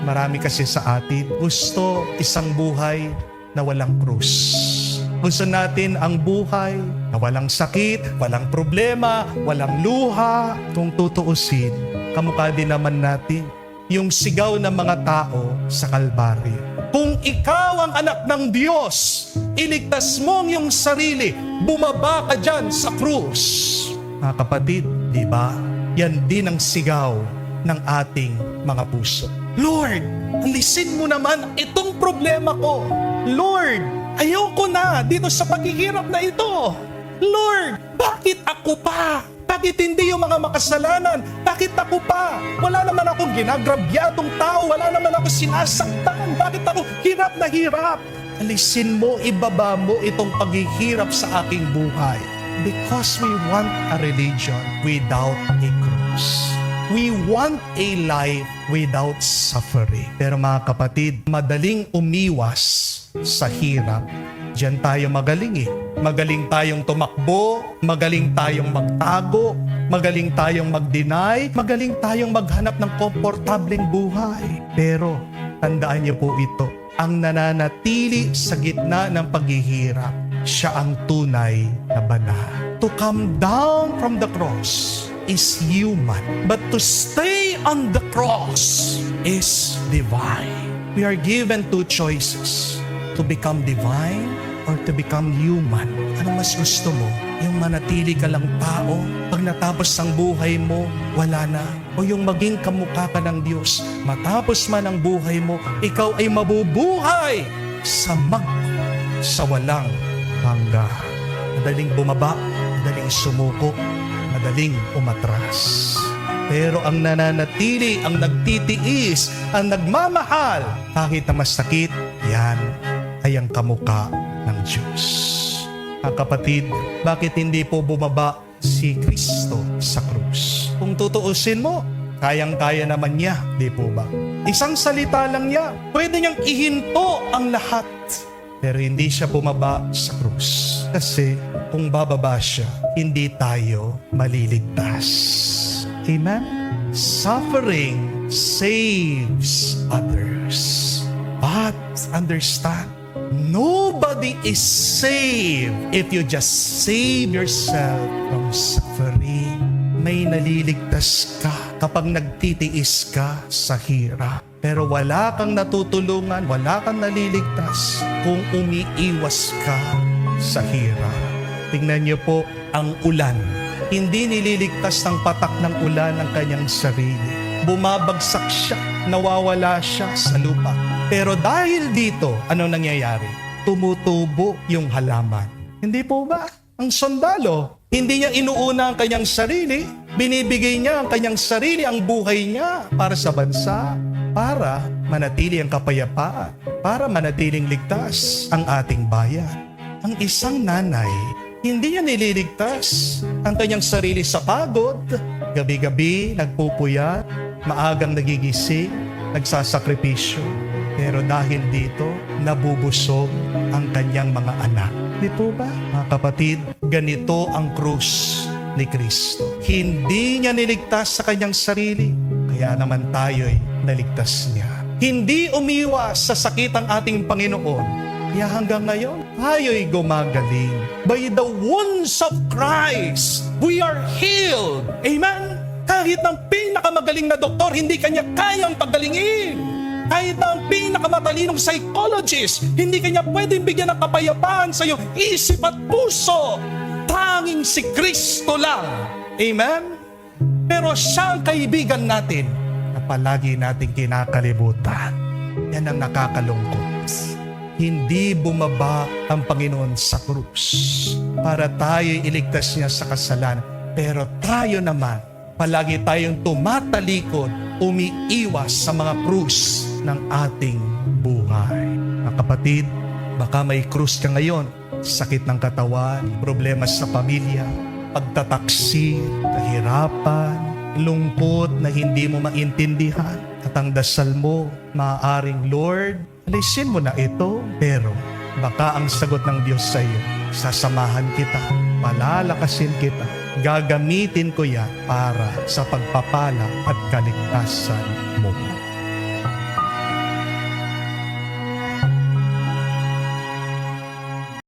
Marami kasi sa atin gusto isang buhay na walang krus. Gusto natin ang buhay na walang sakit, walang problema, walang luha. Kung tutuusin, kamukha din naman natin yung sigaw ng mga tao sa Kalbaryo. Kung ikaw ang anak ng Diyos, iligtas mo ang iyong sarili, bumaba ka dyan sa krus. Mga kapatid, di ba? Yan din ang sigaw ng ating mga puso. Lord, alisin mo naman itong problema ko. Lord, ayoko na dito sa paghihirap na ito. Lord, bakit ako pa? Bakit hindi yung mga makasalanan? Bakit ako pa? Wala naman akong ginagrabyadong tao. Wala naman ako sinasaktan. Bakit ako hirap na hirap? Alisin mo, ibaba mo itong paghihirap sa aking buhay. Because we want a religion without a cross. We want a life without suffering. Pero mga kapatid, madaling umiwas sa hirap. Diyan tayo magaling eh. Magaling tayong tumakbo, magaling tayong magtago, magaling tayong mag-deny, magaling tayong maghanap ng komportableng buhay. Pero tandaan niyo po ito, ang nananatili sa gitna ng paghihirap, siya ang tunay na banal. To come down from the cross is human, but to stay on the cross is divine. We are given two choices, to become divine or to become human. Ano mas gusto mo? Yung manatili ka lang tao, pag natapos ang buhay mo, wala na. O yung maging kamukha ka ng Diyos, matapos man ang buhay mo, ikaw ay mabubuhay sa walang hanggan. Madaling bumaba, madaling sumuko, madaling umatras. Pero ang nananatili, ang nagtitiis, ang nagmamahal, kahit na masakit, yan ay ang kamukha ng Diyos. Ang kapatid, bakit hindi po bumaba si Kristo sa krus? Kung tutuusin mo, kayang-kaya naman niya, di po ba? Isang salita lang niya, pwede niyang ihinto ang lahat. Pero hindi siya bumaba sa krus. Kasi kung bababa siya, hindi tayo maliligtas. Amen? Suffering saves others. But understand, nobody is saved if you just save yourself from suffering. May naliligtas ka kapag nagtitiis ka sa hirap. Pero wala kang natutulungan, wala kang naliligtas kung umiiwas ka sa hirap. Tingnan niyo po ang ulan. Hindi nililigtas ng patak ng ulan ang kanyang sarili. Bumabagsak siya, nawawala siya sa lupa. Pero dahil dito, ano nangyayari? Tumutubo yung halaman. Hindi po ba? Ang sundalo, hindi niya inuuna ang kanyang sarili. Binibigay niya ang kanyang sarili, ang buhay niya para sa bansa, para manatili ang kapayapaan, para manatiling ligtas ang ating bayan. Ang isang nanay, hindi niya nililigtas ang kanyang sarili sa pagod. Gabi-gabi, nagpupuyat, maagang nagigising, nagsasakripisyo. Pero dahil dito, nabubusog ang kanyang mga anak. Di po ba? Mga kapatid, ganito ang krus ni Kristo. Hindi niya niligtas sa kanyang sarili, kaya naman tayo'y naligtas niya. Hindi umiwas sa sakit ang ating Panginoon, kaya hanggang ngayon, tayo'y gumagaling. By the wounds of Christ, we are healed. Amen? Kahit ang pinakamagaling na doktor, hindi kanya kayang pagalingin. Kahit ang pinakamatalinong psychologist, hindi kanya pwedeng bigyan ng kapayapaan sa iyong isip at puso. Tanging si Kristo lang. Amen? Pero siya ang kaibigan natin na palagi nating kinakalimutan. Yan ang nakakalungkot. Hindi bumaba ang Panginoon sa krus para tayo iligtas niya sa kasalanan. Pero tayo naman, palagi tayong tumatalikod, umiiwas sa mga krus ng ating buhay. Mga kapatid, baka may krus ka ngayon, sakit ng katawan, problema sa pamilya, pagtataksil, kahirapan, lungkot na hindi mo maintindihan. At ang dasal mo, maaaring, Lord, alisin mo na ito. Pero baka ang sagot ng Diyos sa iyo, sasamahan kita, palalakasin kita, gagamitin ko yan para sa pagpapala at kaligtasan mo.